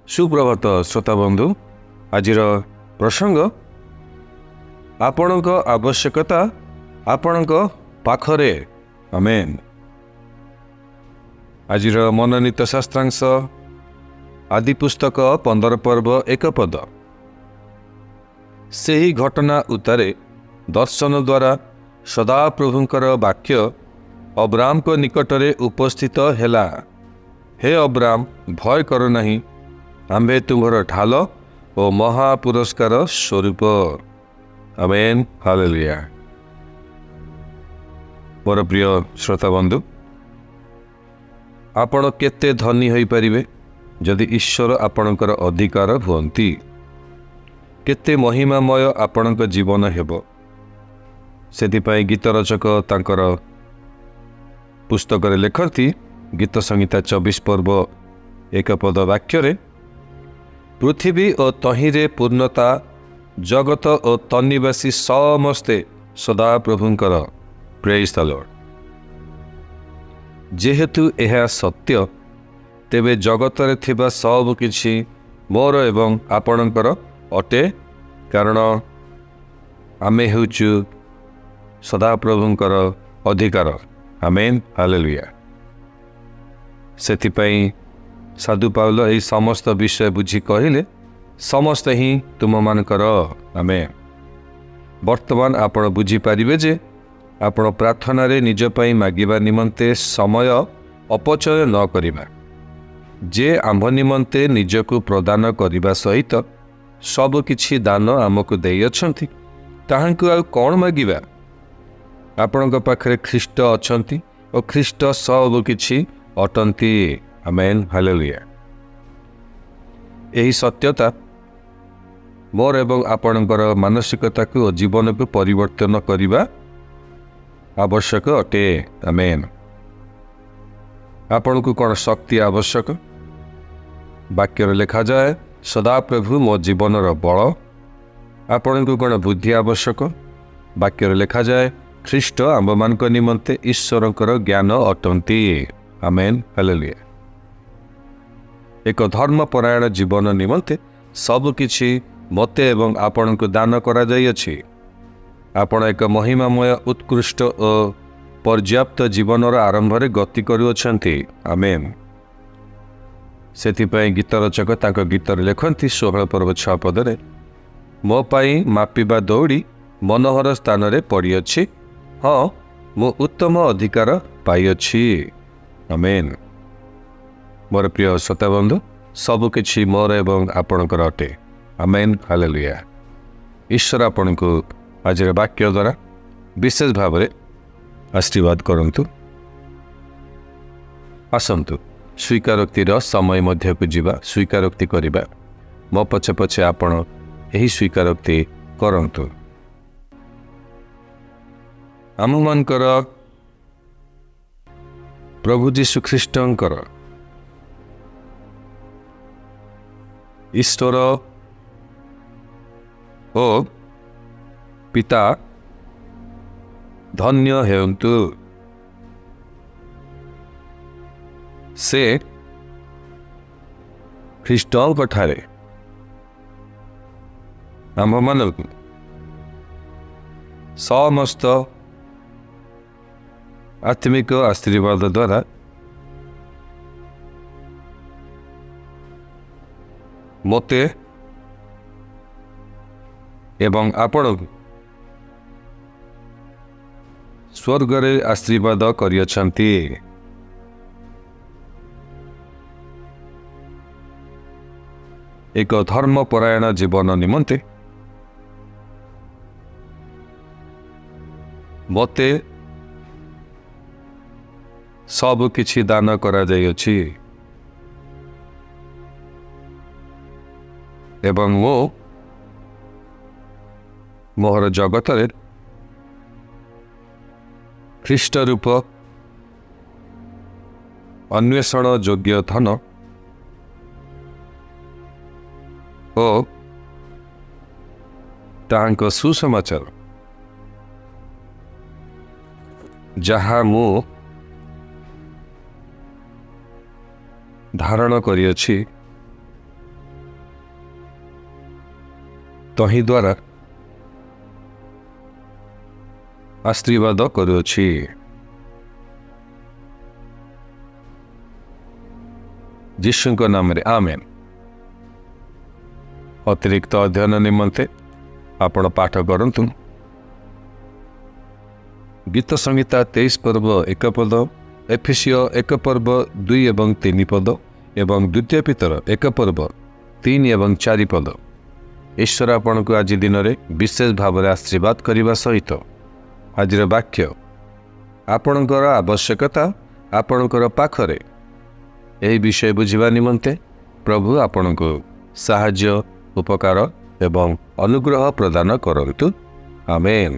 सुप्रभात श्रोता बंधु आज प्रसंग आपणक आवश्यकता आपणक पाखरे आमेन। आज मनोनीत शास्त्रांश आदि पुस्तक 15 पर्व 1 पद। सही घटना उतारे दर्शन द्वारा सदाप्रभुंकर वाक्य अब्राम को निकटरे उपस्थित हैला। हे अब्राम भय कर नहीं, आम्भे तुम्हार ढाल और महापुरस्कार स्वरूप। Amen hallelujah. मोर प्रिय श्रोता बंधु, आपण केते धनी होई परिबे जदि ईश्वर आपणकर अधिकार हुअंती। केते महिमामय आपणक जीवन हेबो। सेथिपाई गीत रचक तांकर पुस्तक लेखती गीत संहिता 24 पर्व 1 पद वाक्य पृथ्वी और तहिरे पूर्णता जगत और तनिवासी समस्ते सदा प्रभुंकर प्रेज द लॉर्ड। जेहेतु यह सत्य तेबे जगत थिबा सब किछि मोर एवं आपणकर अटे, कारण आमे हेउचु सदा प्रभुंकर अधिकार। Amen hallelujah. सेथिपाई साधु पाउल यही समस्त विषय बुझी कहले समस्त ही तुम मानकर। आमेन। वर्तमान आपण बुझी पारिबे जे आपण प्रार्थना रे निज पई मागिबा निमंते समय अपचय न करिबा। जे आम्भ निमंते निजको प्रदान करिबा सहित सब किछि दान आमको देई अछंती, ताहांकु आ कोन मागिबा। आपणक पाखरे ख्रीष्ट अछंती और ख्रीष्ट सब किछि अटंती। Amen hallelujah. यही सत्यता मोर एवं आपणकर मानसिकता को जीवन को परिवर्तन करिबा आवश्यक अटे। आमेन। आपण को कौन शक्ति आवश्यक? वाक्य लिखा जाए सदा प्रभु मो जीवन बल। आपण को कौन बुद्धि आवश्यक? वाक्य लिखा जाए ख्रीष्ट आम्भ मान निमंते ईश्वरंकर ज्ञान अटंती। Amen hallelujah. एक धर्मपरायण जीवन निमंते सब किछि मते एवं आपण को दान करा जाई अछि। आपण एक महिमामय उत्कृष्ट और पर्याप्त जीवनर आरंभ रे गति करुअछंती। आमेन। सेथिपाई गीत रचक तांक गीतर लेखंती 16 पर्व 6 पदरे मो पाई मापिबा दौड़ी मनोहर स्थान रे पड़ी अछि। हाँ मो उत्तम अधिकार पाई अछि। आमेन। मोर प्रिय श्रोता बंधु, सब किछि मोर एवं आपणकर अटे। Amen hallelujah. ईश्वर आपण को आज वाक्य द्वारा विशेष भाव में आशीर्वाद करंतु। आसंतु स्वीकारोक्तिर समय मध्य को जीवा, स्वीकारोक्ति करिबा। मो पछे पछे आपण एही स्वीकारोक्ति करंतु। आम मानकर प्रभु जीशु ख्रीष्टंकर ईश्वर ओ पिता धन्य हेउंतु। से ख्रीष्टंक ठारे आम्भ मानकु समस्त आत्मिक आशीर्वाद द्वारा मते एवं आपण स्वर्ग रे आशीर्वाद करियछंती। एक धर्मपरायण जीवन निमंते मते सब किछि दान करा जाय अछि एवं वो मोहर जगत रे ख्रीष्ट रूप अन्वेषण योग्य धन ओ तांको सुसमाचार जहाँ मु धारण करियछि ତହିଁ ଦ୍ୱାରା ଆଶୀର୍ବାଦ କରୁଅଛି। ଯୀଶୁଙ୍କ ନାମରେ ଆମେନ୍। ଅତିରିକ୍ତ ଅଧ୍ୟୟନ ନିମନ୍ତେ ଆପଣ ପାଠ କରନ୍ତୁ ଗୀତ ସଂହିତା 23 ପର୍ବ 1 ପଦ, ଏଫେସିୟ 1 ପର୍ବ 2 ଏବଂ 3 ପଦ ଏବଂ ଦ୍ୱିତୀୟ ପିତର 1 ପର୍ବ 3 ଏବଂ 4 ପଦ। ଈଶ୍ୱର ଆପଣଙ୍କୁ ଆଜି ଦିନରେ ବିଶେଷ ଭାବରେ ଆଶୀର୍ବାଦ କରିବା ସହିତ ଆଜିର ବାକ୍ୟ ଆପଣଙ୍କର ଆବଶ୍ୟକତା ଆପଣଙ୍କର ପାଖରେ ଏହି ବିଷୟ ବୁଝିବା ନିମନ୍ତେ ପ୍ରଭୁ ଆପଣଙ୍କୁ ସାହାଯ୍ୟ, ଉପକାର ଏବଂ ଅନୁଗ୍ରହ ପ୍ରଦାନ କରନ୍ତୁ। ଆମେନ୍।